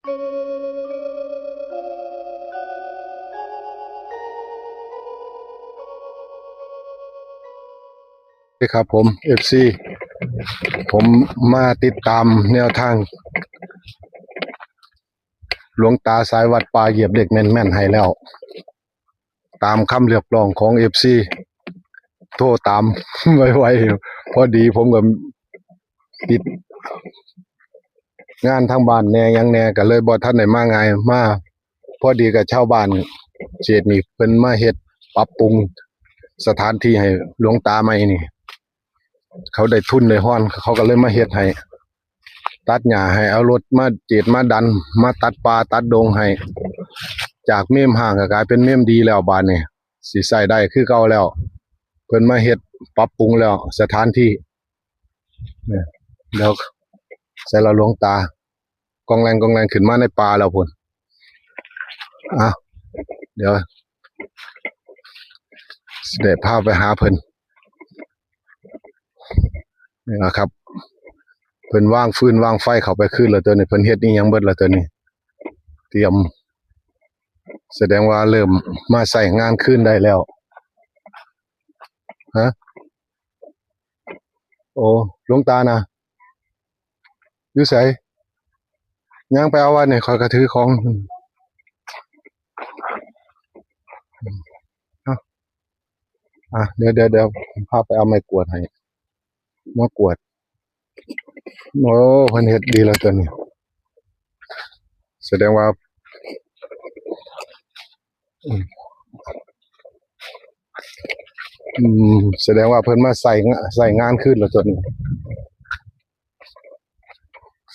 ครับผม FC ผมมาติดตามแนวทางหลวงตาสายวัดป่าเหยียบเด็กแม่นๆให้แล้ว ตามคำเรียกร้องของ FC โทรตาม ไวๆพอดีผมก็ติดงานทางบ้านแหน่ยังแหน่ก็เลยบ่ทันได้มาง่ายมาพอดีกับชาวบ้านเขตนี้เพิ่นมาเฮ็ดปรับปรุงสถานที่ให้หลวงตาใหม่นี่เขาได้ทุนได้ฮ้อนเขาก็เลยมาเฮ็ดให้ตัดหญ้าให้เอารถมาเจ็ดมาดันมาตัดป่าตัดดงให้จากเมมห่างก็กลายเป็นเมมดีแล้วบาดนี้สิใช้ได้คือเก่าแล้วเพิ่นมาเฮ็ดปรับปรุงแล้วสถานที่เนี่ยแล้วใส่ละหลวงตากองแรงขึ้นมาในป่าแล้วพุ่นเดี๋ยวสิได้พาไปหาเพิ่นนี่ล่ะครับเพิ่นวางฟืนวางไฟเข้าไปคืนแล้วตัวนี้เพิ่นเฮ็ดอีหยังเบิดแล้วตัวนี้เตรียมแสดงว่าเริ่มมาใช้งานคืนได้แล้วฮะโอ้หลวงตานะอยู่ไสย่างไปเอาว่านี่ข้อยก็ถือของเดี๋ยวพาไปเอาไม้กวาดให้มากวาดโอ้เพิ่นเฮ็ดดีแล้วตัวนี้แสดงว่าแสดงว่าเพิ่นมาใส่งานคืนแล้วตัวนี้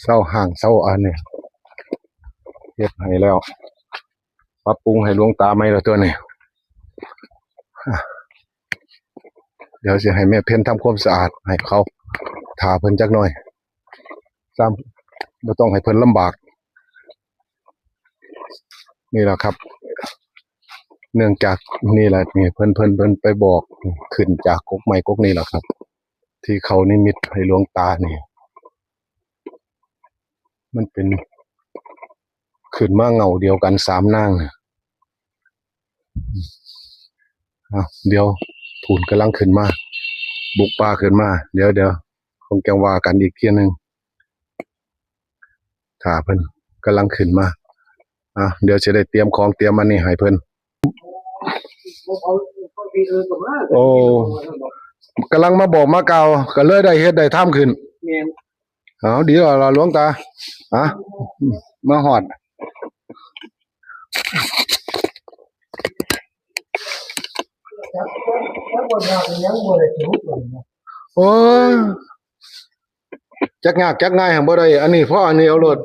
เซาห้างเซาอันนี้เฮ็ดให้แล้วปรับปรุงให้หลวงตาใหม่แล้วตัวนี้เดี๋ยวสิให้แม่เพ็ญทำความสะอาดให้เขาท่าเพิ่นจักหน่อยซ้ำบ่ต้องให้เพิ่นลำบากนี่แหละครับเนื่องจากนี่แหละนี่เพิ่นไปบอกขึ้นจากกกไม้กกนี้แหละครับที่เขานิมิตให้หลวงตานี่มันเป็นขึ้นมาเงาเดียวกัน3นางเดี๋ยวผูนกำลังขึ้นมาบุกป่าขึ้นมาเดี๋ยวคงจะว่ากันอีกเที่ยนึงถ้าเพิ่นกำลังขึ้นมาเดี๋ยวจะได้เตรียมของเตรียมมันนี่ให้เพิ่นโอ้กำลังมาบอกมาเก่าก็เลยได้เฮ็ดได้ทำขึ้นดีแล้วล่ะหลวงตามาฮอดโอ้ยจักยากจักง่ายหั่นบ่ได้อันนี้เพราะอันนี้เอาโลด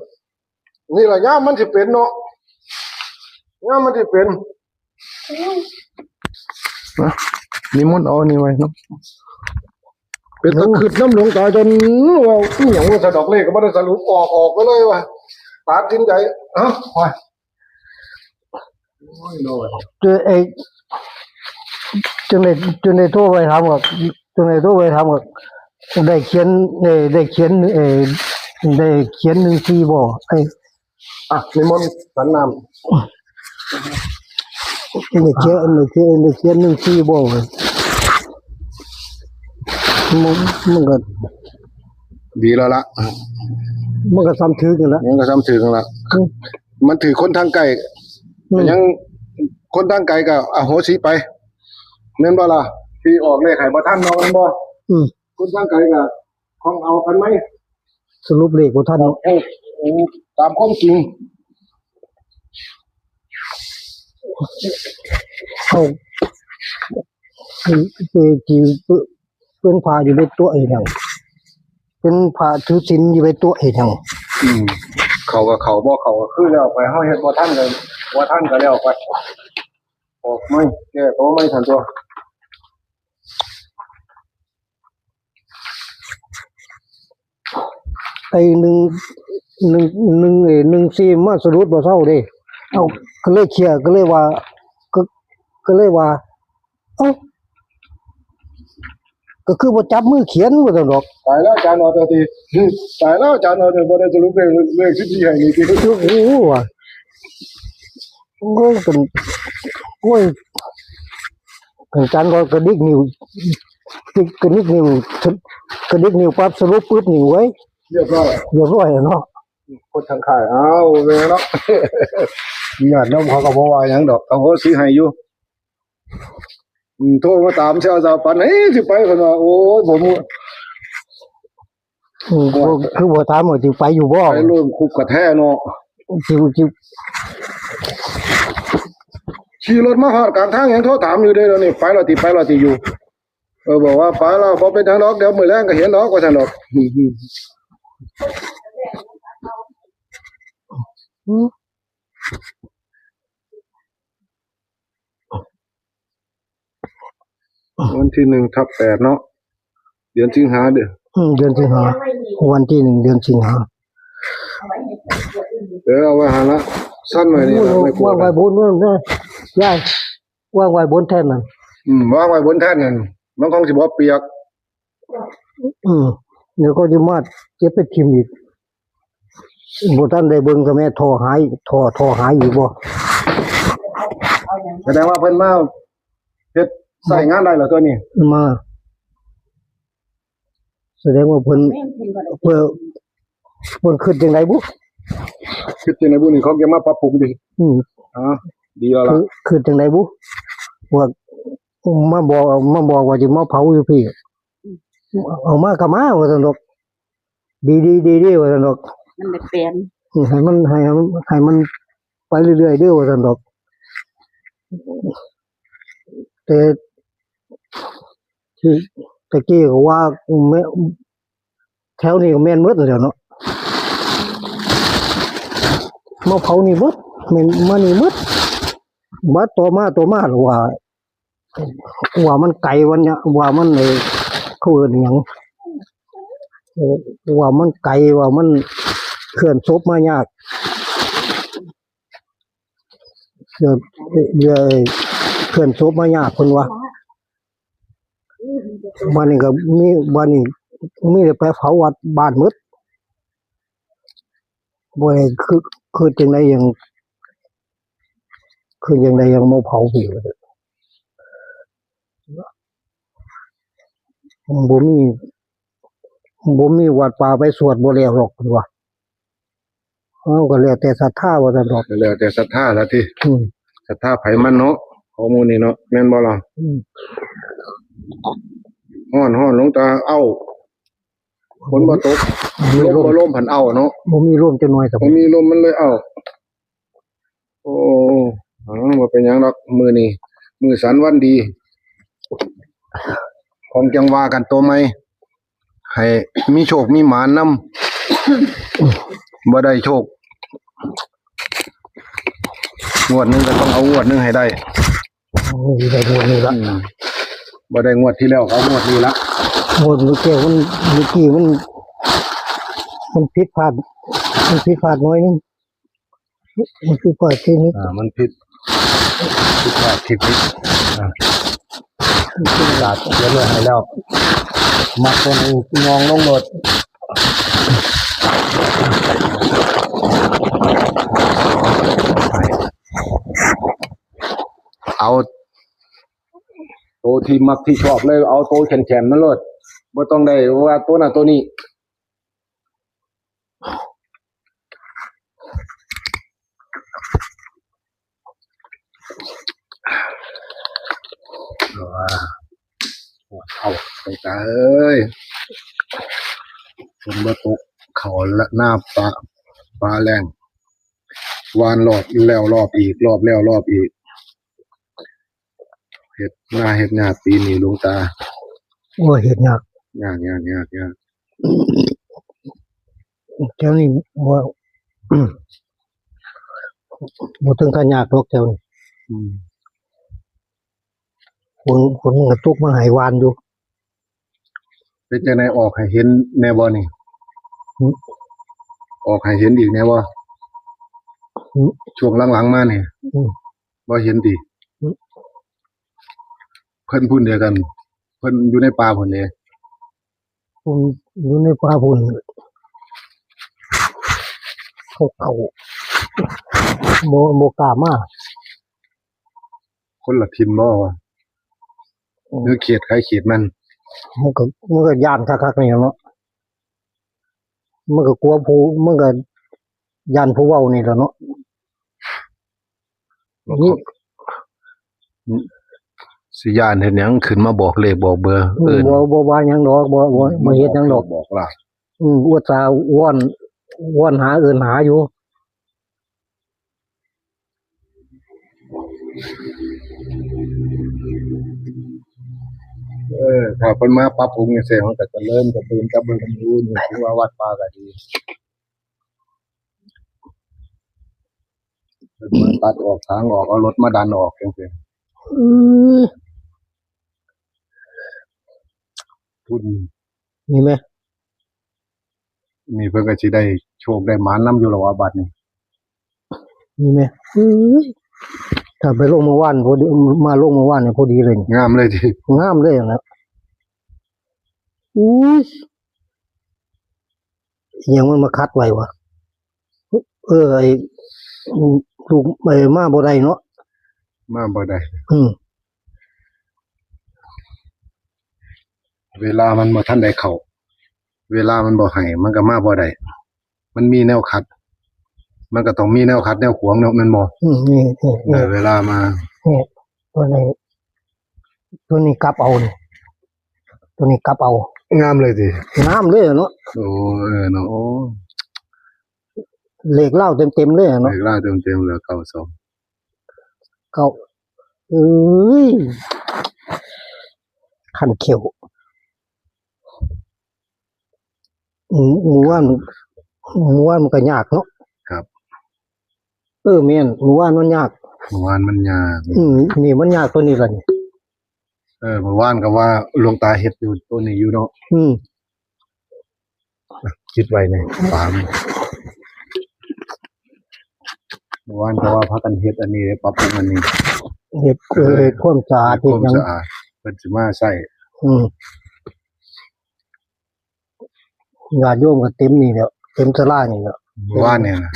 นี่ล่ะยามมันสิเป็นเนาะยามมันสิเป็นนิมนต์เอานี่ไว้เนาะเป็นตะขึ้นน้ำหลวงตาจนว่าอีหยังว่าสะดอกเลขก็บ่ได้สรุปออกไปเลยว่ะตัดสินใจไปโอ้ยโลดจนได้โทรไปถามกับได้เขียน14บ่นิมนต์สันน้ำได้เขียน14บ่มันก็ดีแล้วล่ะมันก็ซ้ำถึกนั่นล่ะมันก็ซ้ำถึงแล้วมันถือคนทางไกลยังคนทางไกลก็อโหสิไปแม่นบ่ล่ะที่ออกเลขให้บ่ทันเนาะแม่นบ่คนทางไกลก็ของเอากันไหมสรุปเลขบ่ทันตามความจริงเขาที่เป็นพาอยู่ในตัวเองเป็นพาถือศีลอยู่ในตัวเองเขาก็เขาบ่เขาก็คือแล้วไปเฮาเฮ็ดบ่ทันเลยบ่ทันก็แล้วไปออกไม่แก้ตัวไม่ทันตัวไอ้14มาสรุปบ่เซาเด้ก็เลยเคลียร์ก็เลยว่า ก็คือบ่จับมือเขียนว่าซั่นดอก ตายแล้วอาจารย์เอาแต่ทีตายแล้วอาจารย์เอาแต่บ่ได้สรุปเลขที่ให้นี่คือ โอ้โหว่ะโอ้ยกันโอ้ยกันจันก็กระดิกนิ้วกระดิกนิ้วกระดิกนิ้วปั๊บสรุปปึ๊บนี่ไว้ เรียบร้อย เรียบร้อยแล้วเนาะ คนทางค่ายอ้าวเวรเนาะ ญาติน้องเขาก็บ่ว่าหยังดอกเขาก็สิให้อยู่โทรมาตามเช้าสาปันเฮ้ยสิไปเพิ่นว่าโอ้ยผม คือบ่ถามว่าสิไปอยู่บ่ ไปร่วมคุกกระแท้เนาะ สิ ขี่รถมาฮอดกลางทางยังโทรถามอยู่เด้อนี่ไปแล้วติอยู่บอกว่าไปแล้วบ่เป็นทางดอกเดี๋ยวมื้อแลงก็เห็นดอกว่าซั่นดอก วันที่1/8เนาะเดือนสิงหาเด้อ เดือนสิงหาวันที่1เดือนสิงหา เอาไว้หาละสั้นไว้นี่ล่ะไม่กลัว ว่างไว้บนนั่นนะยายว่างไว้บนแท่นนั่น วางไว้บนแท่นนั่นมันคงสิบ่เปียก เดี๋ยวก็จะมาเก็บไปทิมอีกบ่ทันได้เบิ่งก็แม่ท่อหายอยู่บ่ แสดงว่าเพิ่นมาเฮ็ดใช้งานได้แล้วตัวนี้ มาแสดงว่าเพิ่นคิดจังไดบุ คิดจังได๋บุนี่เขาจะมาปรับปรุงดิ อ๋อดีแล้วล่ะ คือจังไดบุว่ามาบอกว่าสิมาเผาอยู่พี่เอามาก็มาว่าซั่นดอกดีว่าซั่นดอก มันได้เปลี่ยน ให้มันไปเรื่อยๆเด้อว่าซั่นดอกแต่ที่ตะกี้ก็ว่าแม่แถวนี้ก็แม่นหมดแล้วเนาะมาเผานี่หมดแม่นมานี่หมดบัดต่อมาหรือว่ามันไกลวันเนี้ยว่ามันเขาเอิ้นหยังว่ามันไกลว่ามันเคลื่อนศพมายากเคลื่อนศพมายากเพิ่นว่าบ้านนี้ก็มีแต่ไปเผาวัดบ้านหมดบ่ได้คือจังได๋ยังมาเผาพี่บ่มีวัดป่าไปสวดบ่แล้วหรอกเพิ่นว่าก็แล้วแต่ศรัทธาว่าซั่นดอก แล้วแต่ศรัทธาละที่ อืม ศรัทธาไผมันเนาะข้อมูลนี่เนาะแม่นบ่ล่ะฮ้อนหลวงตาเอ้าฝนบ่ตกลมบ่ลมผันเอ้าเนาะ บ่มีร่วมจักหน่อยครับ บ่มีลมมันเลยเอ้าโอ้บ่เป็นหยังดอกมื้อนี้มื้อสันวันดีของจังว่ากันตัวใหม่ให้มีโชคมีหมานนำ บ่ได้โชคงวดหนึงก็ต้องเอางวดหนึงให้ได้ มีได้หมดนี่ละ บ่ได้งวดที่แล้วเขางวดนี้ละ หมดเมื่อกี้มันผิดพลาดน้อยนึงมันผิดพลาดทีนี้ มันผิดพลาดผิดศาสตร์เรียบร้อยให้แล้วมักตัวนึงงองลงรถเอาตัวที่มักที่ชอบเลยเอาตัวแข็งๆนั่นเลยบ่ต้องได้ว่าตัวนั้นตัวนี้เอาไปตาเอ้ยฝนบ่ตกเขาละหน้าฟ้าแรงวานรอบแล้วรอบอีกรอบแล้วรอบอีกเฮ็ดหน้าปีนี้หลวงตา โอ้เฮ็ดยาก ยาก แถวนี้บ่บ่ถึงขั้นยากหรอกแถวนี้ฝนมันก็ตกมาให้วานอยู่ เป็นจังได๋ออกให้เห็นแน่บ่นี่ออกให้เห็นอีกแน่บ่ช่วงหลังๆมานี่บ่เห็นติเพิ่นพูดเดียวกันเพิ่นอยู่ในป่าพุ่นเด้ ผมอยู่ในป่าพุ่นเขาโบกล้ามา คนละทินบ่วะเนื้อเขียดใครเขียดมัน มันก็ย่านคักๆนี่เนาะมันก็กลัวผู้มันก็ย่านผู้เว้านี่แหละเนาะนี่ สิยานเห็นหยังขึ้นมาบอกเลขบอกเบอร์ บ่ว่าหยังดอกบ่เฮ็ดหยังดอก บอกล่ะ อุตส่าห์วอนหาเอิ้นหาอยู่ ถ้าเพิ่นมาปรับปรุงจังซี่มันก็จะเริ่มกระตุ้นกับเบิ่งกันดูนี่ถือว่าวัดป่าก็ดีเพิ่นมาตัดออกทางออกเอารถมาดันออกจังซี่ อื้อ ทุน นี่แม่ นี่เพิ่นก็สิได้โชคได้หมานนํอยู่แล้วว่าบัดนี้ นี่แม่อื้อถ้าไปลงเมื่อวานพอดีมาลงเมื่อวานเนี่ยพอดีเลยนี่ งามเลยที งามเลยนะอุ้ยยังมันมาคัดไว้วะไอ้ลูกมาบ่ได้เนาะ มาบ่ได้ อืม เวลามันบ่ทันได้เข้าเวลามันบ่ให้มันก็มาบ่ได้มันมีแนวขัด มันก็ต้องมีแนวขัดแนวขวางเนาะแม่นบ่ นี่ ได้เวลามา นี่ตัวนี้กลับเอานี่ตัวนี้กลับเอา งามเลยติ งามเลยเนาะ โอ้เนาะโอ้ เหล็กเหล้าเต็มเลยเนาะ เลขล่าเต็มๆเลย92 เขายขันเขียวหมู่ว่านมันก็ยากเนาะ ครับ แม่นหมู่ว่านมันยาก เมื่อวานมันยาก นี่มันยากตัวนี้ล่ะนี่ เมื่อวานก็ว่าหลวงตาเฮ็ดอยู่ตัวนี้อยู่เนาะ คิดไว้ในฟาร์มเมื่อวานก็ว่าพากันเฮ็ดอันนี้ปรับปรุงอันนี้ เฮ็ดความสะอาด คว เฮ็ด วาม หยัง สะอาดเพิ่นสิมาใช้ ญาติโยมก็เต็มนี่แหล้วเต็มศาลานี่แหล้ว เมื่อวานเนี่ยนะ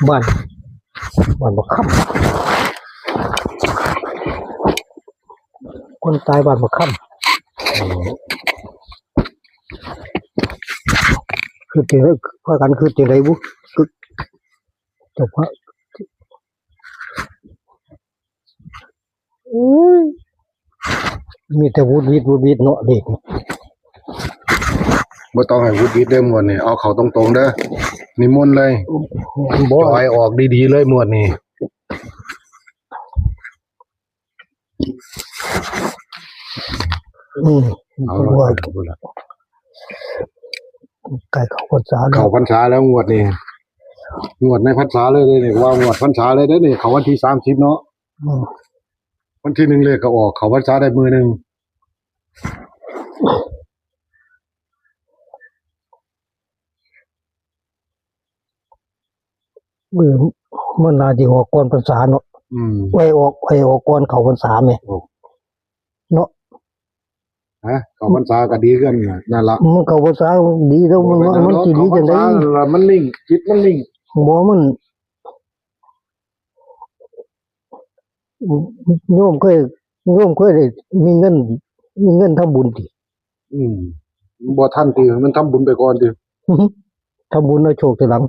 บ้านบ่ค้ำคนตายบ้านบ่ค้ำคือจังได๋พากันคือจังได๋บุคือเจ้าพระมีแต่วุดวิดเนาะเด็ก บ่ต้องให้วุฒิเด้อหมวดนี่เอาเข้าตรงๆเด้อนิมนต์เลย บ่ ปล่อยออกดีๆเลยหมวดนี่ เอา ว่า ล่ะ ไก่เขาพรรษา เข้าพรรษาแล้วงวดนี่งวดในพรรษาเลยเด้อนี่ว่างวดพรรษาเลยเด้อนี่เข้าวันที่30เนาะวันที่1เลขก็ออกเข้าพรรษาได้มื้อนึง มันน่าสิออกก่อนพรรษาเนาะไว้ออกก่อนเข้าพรรษาแม่เนาะ เข้าพรรษาก็ดีขึ้นน่ะนั่นล่ะ มันเข้าพรรษาดีแล้วมันสิดีจังได๋ มันนิ่งจิตมันนิ่ง บ่มันโยมเคยได้มีเงินทำบุญติ บ่ทันติมันทำบุญไปก่อนติ ทำบุญแล้วโชคทีหลัง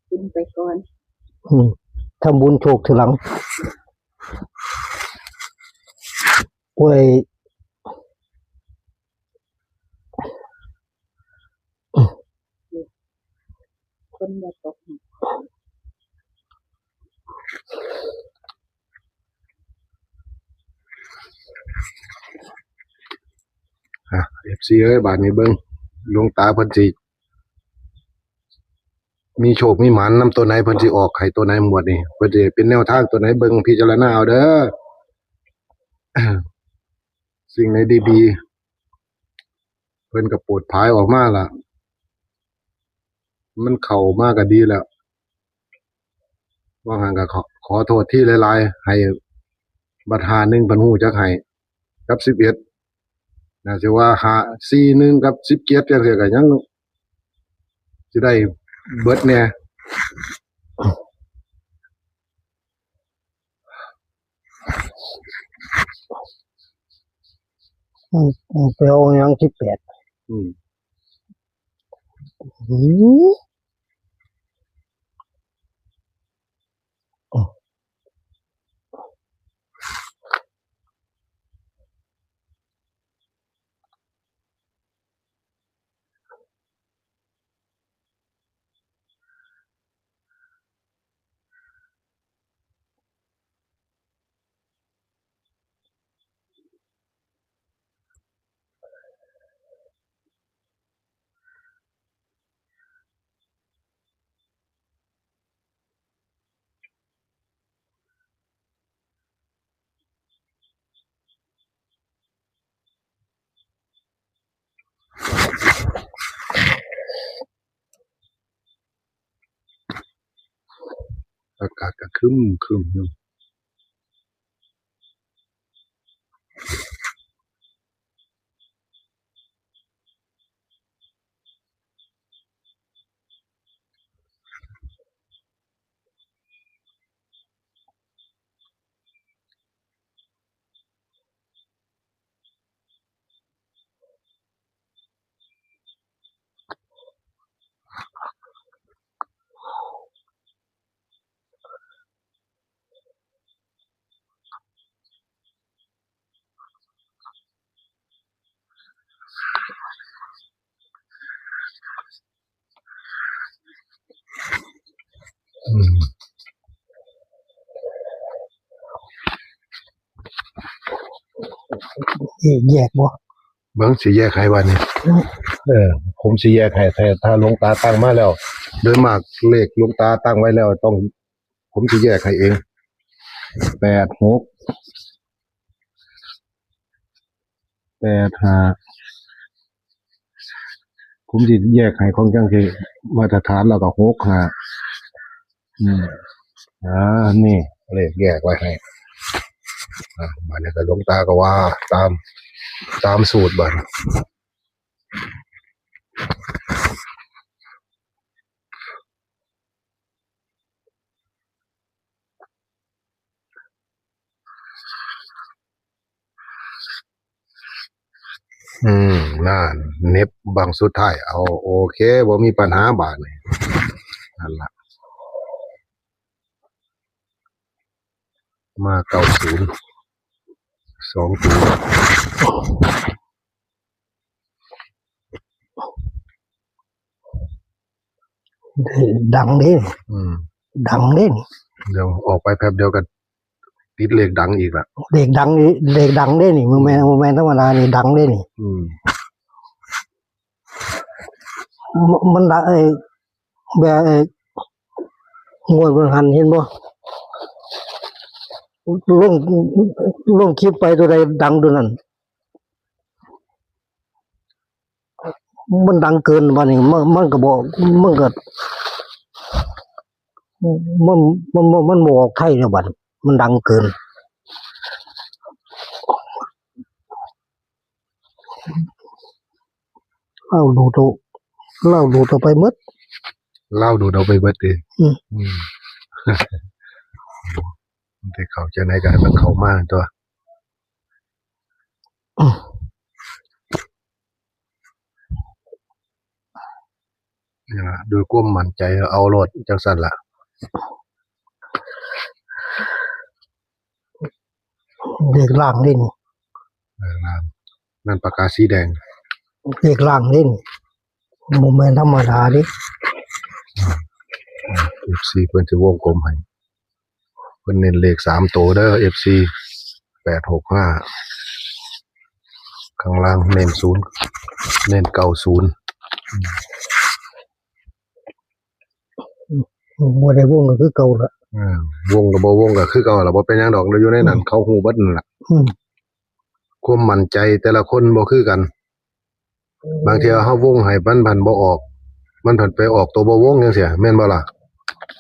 กินไปก่อน ทำบุญโชคทีหลังโอ้ย คนอย่าตก FC เอ้ยบาดนี้เบิ่งหลวงตาเพิ่นสิมีโชคมีหมานนำตัวไหนเพิ่นสิออกให้ตัวไหนหมวดนี่เพิ่นสิเป็นแนวทางตัวไหนเบิ่งพิจารณาเอาเด้อ สิ่งไหนดีๆเพิ่นก็โปรดภายออกมาล่ะ มันเข้ามาก็ดีแล้ว ว่างั้นก็ขอโทษที่หลายๆให้บัดหาหนึ่งเพิ่นฮู้จักให้กับ11น่าสิว่าหา41กับ17จังซี่ก็ยังสิได้เบิดแหน่ ไปเอาหยัง18อืมอืออากาศก็ครึ้มอยู่อืม แยกบ่ เบิ่งสิแยกให้วันนี้ผมสิแยกให้ถ้าหลวงตาตั้งมาแล้วโดยมากเลขหลวงตาตั้งไว้แล้วต้องผมสิแยกให้เอง86 85ผมสิแยกให้ของจังซี่มาตรฐานแล้วก็65นี่เลขแยกไว้ให้บัดนี้ก็หลวงตาก็ว่าตามสูตรบัดนั่นเน็บบางสุดท้ายเอาโอเคบ่มีปัญหาบาดนี้นั่นล่ะมา90 2ตัว ดังเด้ อืม ดังเด้นี่ เดี๋ยวออกไปแป๊บเดียวก็ติดเลขดังอีกละ เลขดังนี่เลขดังเด้นี่บ่แม่นธรรมดานี่ดังเด้นี่ มันดังแบบงวดบนหันเห็นบ่ลงคลิปไปตัวใดดังตัวนั้นมันดังเกินว่านี่มันก็บอกมันก็มันบ่ออกไทยแล้วบัดมันดังเกินเล่าดูตัวไปหมด เล่าดูเอาไปเบิดติ อืม มันสิเข้าจังได๋ก็ให้มันเข้ามาตัว นี่ล่ะด้วยความมั่นใจเอาโลดจังซั่นล่ะ เลขล่างเด้นี่ นั่นปากกาสีแดง เลขล่างเด้นี่บ่แม่นธรรมดาเด้ FC เพิ่นสิวงกลมให้เพิ่นเน้นเลข3ตัวเด้อ FC 865ข้างล่างเน้น0เน้น90บ่ได้วงก็คือเก่าละ วงก็บ่วงก็คือเก่าล่ะบ่เป็นหยังดอกอยู่ในนั้นเขาฮู้เบิดนั่นล่ะ ความมั่นใจแต่ละคนบ่คือกัน บางเที่ยเฮาวงให้มันพันบ่ออก มันผันไปออกตัวบ่วงจังซี่แม่นบ่ล่ะ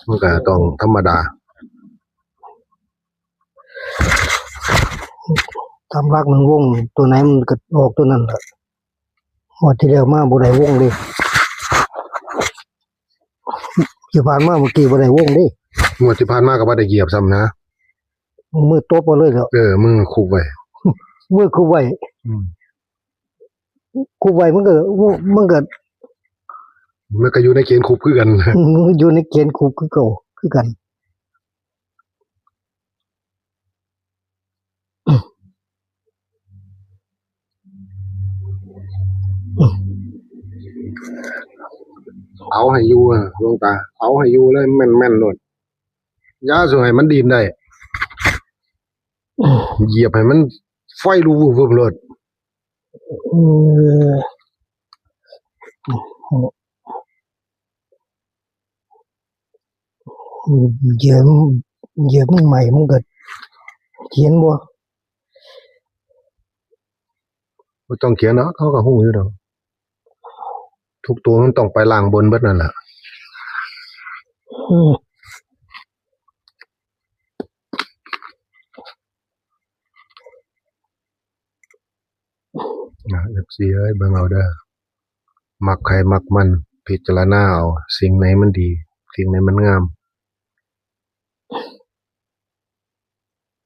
มันก็ต้องธรรมดา ตามรักมันวงตัวไหนมันก็ออกตัวนั้นแหละงวดที่แล้วมาบ่ได้วงเลยที่ผ่านมาเมื่อกี้บ่ได้วงเดิ งวดที่ผ่านมาก็บ่ได้เหยียบซ้ำนะ มือตบบ่เลยแล้ว มึงคุบไว้ มือคุบไว้ อืม คุบไว้มันก็ มันก็อยู่ในเกณฑ์คุบคือกัน มันอยู่ในเกณฑ์คุบคือเก่าคือกัน เอาให้อยู่อะหลวงตาเอาให้อยู่เลยแม่นๆโลดอย่าสิให้มันดีนได้เหยียบให้มันไฟรูวึบๆโลด เออเหยียบมันใหม่มันก็เขียนบ่ บ่ต้องเขียนเนาะเขาก็ฮู้อยู่ดอกทุกตัวมันต้องไปล่างบนเบิดนั่นล่ะ อืม นะ FC เอ้ยเบิ่งเอาเด้อมักใครมักมันพิจารณาเอาสิ่งไหนมันดีสิ่งไหนมันงาม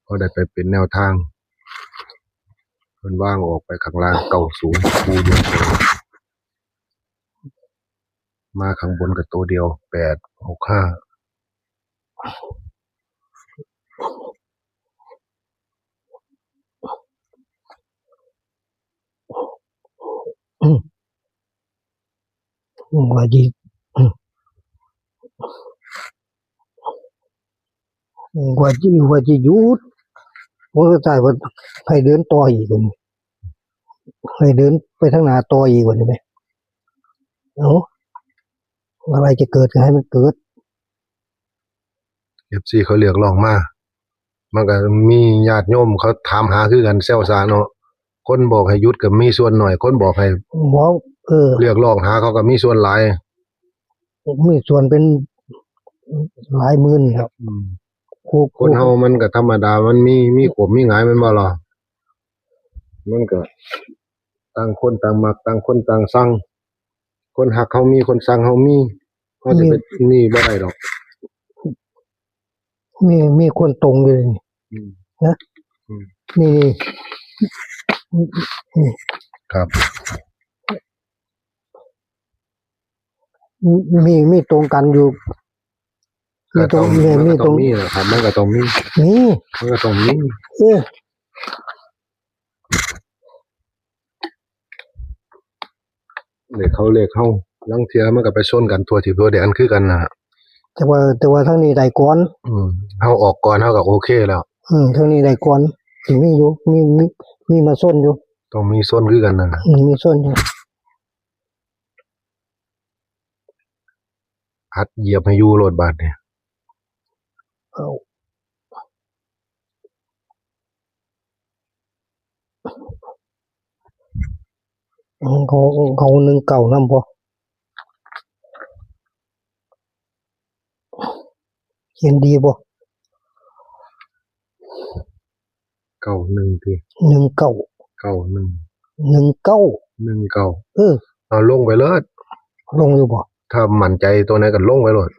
ก็ได้ไปเป็นแนวทางเพิ่นวางออกไปข้างล่าง90คู่เดียวมาข้างบนก็ตัวเดียว865ว่าสิหยุดบ่ก็ตายว่าให้เดินต่ออีกว่านี่ให้เดินไปทางหน้าต่ออีกว่านี่แหมเอ้าอะไรจะเกิดก็ให้มันเกิด FC เขาเรียกร้องมามันก็มีญาติโยมเขาถามหาคือกันแซวซาเนาะคนบอกให้หยุดก็มีส่วนน้อยคนบอกให้ บ่เรียกร้องหาเขาก็มีส่วนหลาย มีส่วนเป็นหลายหมื่นครับคนเฮามันก็ธรรมดามันมีขมมีหงายแม่นบ่ล่ะมันก็ต่างคนต่างมักต่างคนต่างสั่งคนฮักเฮามีคนสั่งเฮามีเฮาสิไปนี่บ่ได้ดอก มีคนตรงอยู่นี่ นะ นี่ ครับ มีตรงกันอยู่มีตรง มัน มี ก็ ต ต้ ร อง งมีนะครับมันก็ต้องมี นี่ มันก็ต้องมี เออ เลขเฮาลางเที่ยมันก็ไปชนกันทั่วทิศทั่วแดนคือกันน่ะ แต่ว่าทางนี้ได้ก่อน เฮาออกก่อนเฮาก็โอเคแล้ว ทางนี้ได้ก่อนสิมีอยู่มีมาส้นอยู่ ต้องมีส้นคือกันนั่นน่ะ มีส้นอยู่ อัดเหยียบให้อยู่โลดบาดเนี่ย เอาเขาหนึ่งเก่านำบ่เขียนดีบ่ 91ติ 19 91 19 เออ เอาลงไปเลย ลงอยู่บ่ ถ้ามั่นใจตัวไหนก็ลงไปโลด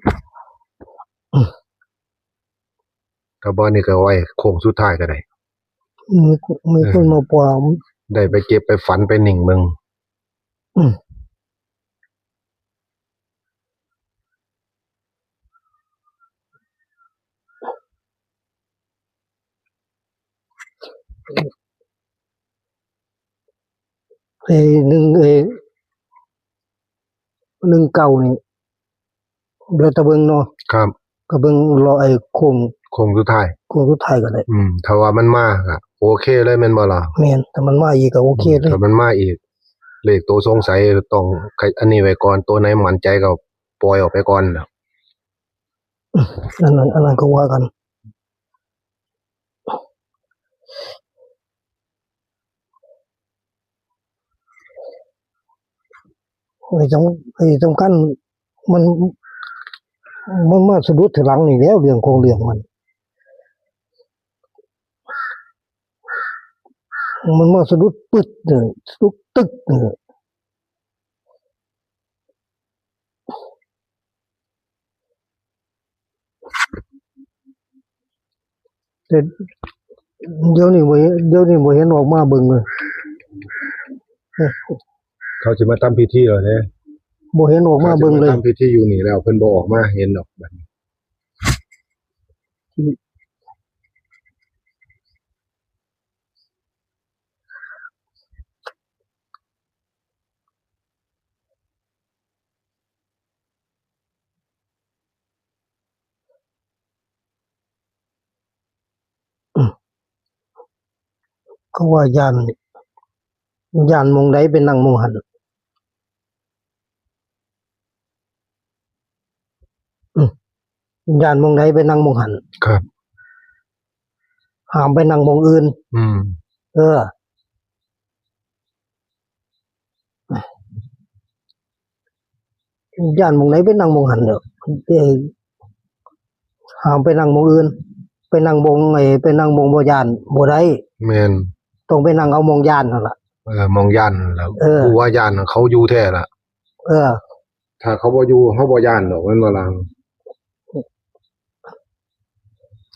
ถ้าบ่นี่ก็ไว้โค้งสุดท้ายก็ได้ มีคนมาปลอม ได้ไปเก็บไปฝันไปนิ่งเบิ่ง หนึ่งเก่านี่เดี๋ยวตะเบิงเนาะ ครับ ก็เบิงรอโค้ง โค้งสุดท้าย สุดท้ายก็ได้ ถ้าว่ามันมาก็โอเคเลยแม่นบ่ล่ะ แม่นถ้ามันมาอีกก็โอเคเลย ถ้ามันมาอีกเลขตัวสงสัยต้องอันนี้ไว้ก่อนตัวไหนมั่นใจก็ปล่อยออกไปก่อนน่ะ อันนั้นก็ว่ากันไอ้สำคัญมันมาสะดุดทีหลังนี่แล้วเรื่องของเรื่องมัน มันมาสะดุดปึ๊ดเนี่ยสะดุดตึกเนี่ยแต่เดี๋ยวนี้บ่เห็นออกมาเบิ่งเลย เขาสิมาทำพิธีแล้วเด้ บ่เห็นออกมาเบิ่งเลย ทำพิธีอยู่นี่แล้วเพิ่นบ่ออกมาเห็นดอกบัดนี้เขาว่าย่านหม้องใดไปนั่งหม้องหันย่านหม้องใดไปนั่งหม้องหัน ครับ ห้ามไปนั่งหม้องอื่น อืม เออย่านหม้องไหนไปนั่งหม้องหันเด้อห้ามไปนั่งหม้องอื่น ไปนั่งหม้องไปนั่งหม้องบ่ย่านบ่ได้ แม่น ต้องไปนั่งเอาหม้องย่านนั่นล่ะ มองย่านแล้ว เออ ผู้ว่าย่านน่ะเขาอยู่แท้ล่ะ เออ ถ้าเขาบ่อยู่เขาบ่ย่านดอกแม่นบ่ล่ะ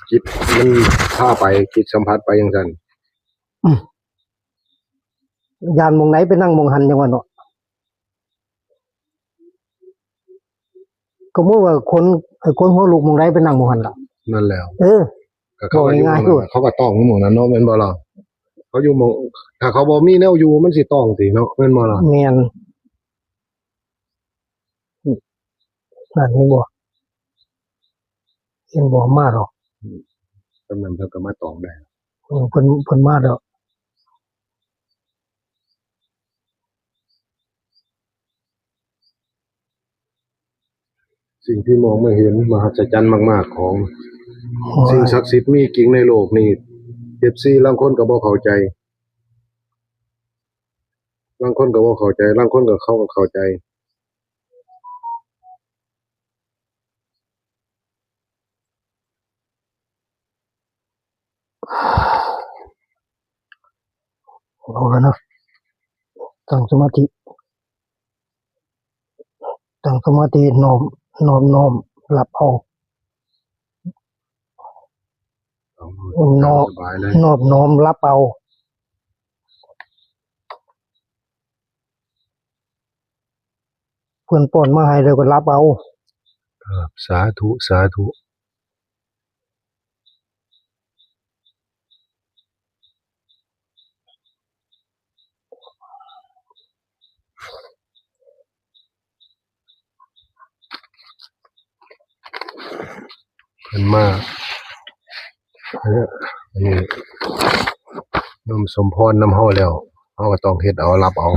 คิดมันพาไปคิดสัมผัสไปจังซั่น ย่านหม้องไหนไปนั่งหม้องหันจังว่าเนาะก็บ่ว่าคนหัวลูกหม้องใดไปนั่งหม้องหันล่ะ นั่นแล้ว เออ ก็เขาก็อยู่ ง่ายๆ หม้องนั้นเขาก็ต้องอยู่หม้องนั้นเนาะแม่นบ่ล่ะเขาอยู่หม้องถ้าเขาบ่มีแนวอยู่มันสิต้องสิเนาะแม่นบ่ล่ะ แม่นนั่นเห็นบ่มาดอก ตำนั้นเพิ่นก็มาตองได้ เพิ่นมาแล้ว สิ่งที่มองไม่เห็นมหัศจรรย์มากๆของสิ่งศักดิ์สิทธิ์มีจริงในโลกนี้ FC บางคนก็บ่เข้าใจบางคนก็บ่เข้าใจบางคนก็เขาก็เข้าใจเอาแล้วเนาะตั้งสมาธิน้อมรับเอา เอาสบายเลย น้อมรับเอาเพิ่นป้อนมาให้แล้วก็รับเอา ครับสาธุสาธุเพิ่นมาอันนี้นำสมพรนำเฮาแล้วเฮาก็ต้องเฮ็ดเอารับเอา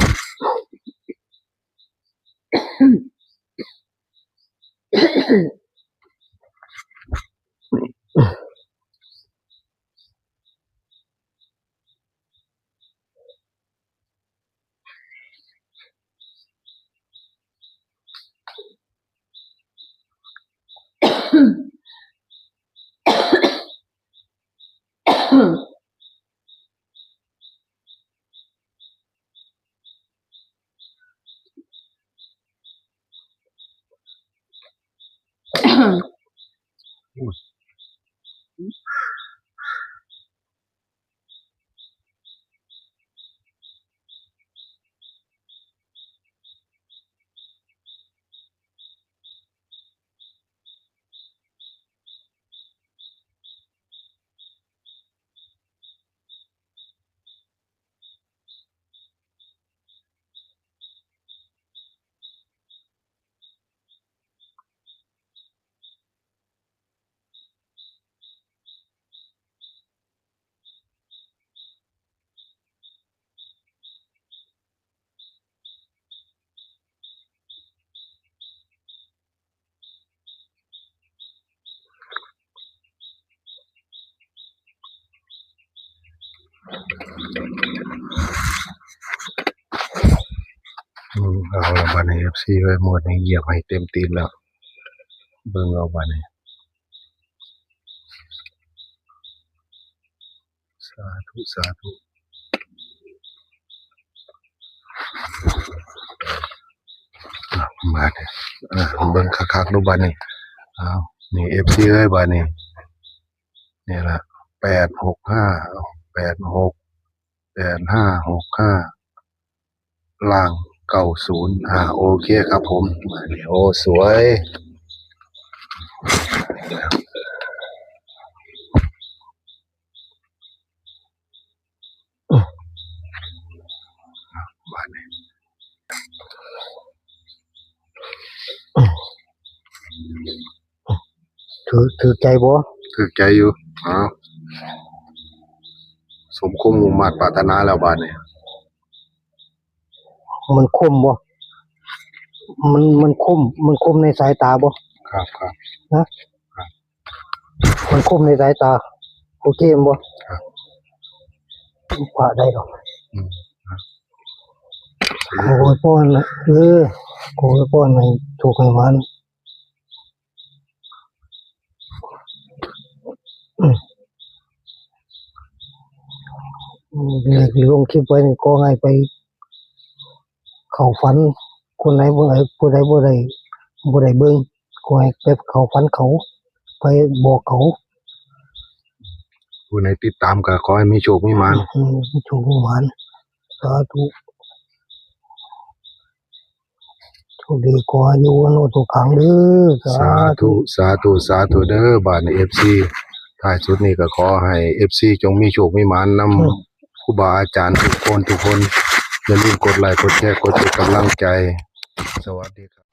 เอาละบัดนี้ FC ไว้หมดนี้เหยียบให้เต็มตีนแล้วเบิ่งเอาบัดนี้สาธุสาธุ มาเนี่ยเบิ่งคักๆดูบัดนี้อ้าวนี่ FC เอ้ยบัดนี้นี่ล่ะ865 ล่าง90โอเคครับผมมานี่โอ้สวยบัดนี้ ถือใจบ่ ถูกใจอยู่อ้าวสมความมุ่งมั่นปรารถนาแล้วบัดนี้ มันคมบ่มันคมในสายตาบ่ ครับครับ มันคมในสายตาโอเคบ่ ครับ พระได้ดอก อืมครับ โอ้ยพ่อนะโอ้ยพ่อในถูกให้มันเด็กลงคลิปไว้นี่ก็ให้ไปเข้าฝันคนไหนบ่ได้ผู้ใดบ่ได้เบิ่งก็ให้ไปเข้าฝันเขาไปบอกเขา ผู้ใดติดตามก็ขอให้มีโชคมีหมาน ถูกหวานสาธุโชคดีกว่าอยู่วันโนทุกขังเด้อ สาธุสาธุสาธุเด้อบาดนี้ FC ท้ายสุดนี้ก็ขอให้ FC จงมีโชคมีหมานนำครูบาอาจารย์ทุกคนอย่าลืมกดไลค์กดแชร์กดเป็นกำลังใจสวัสดีครับ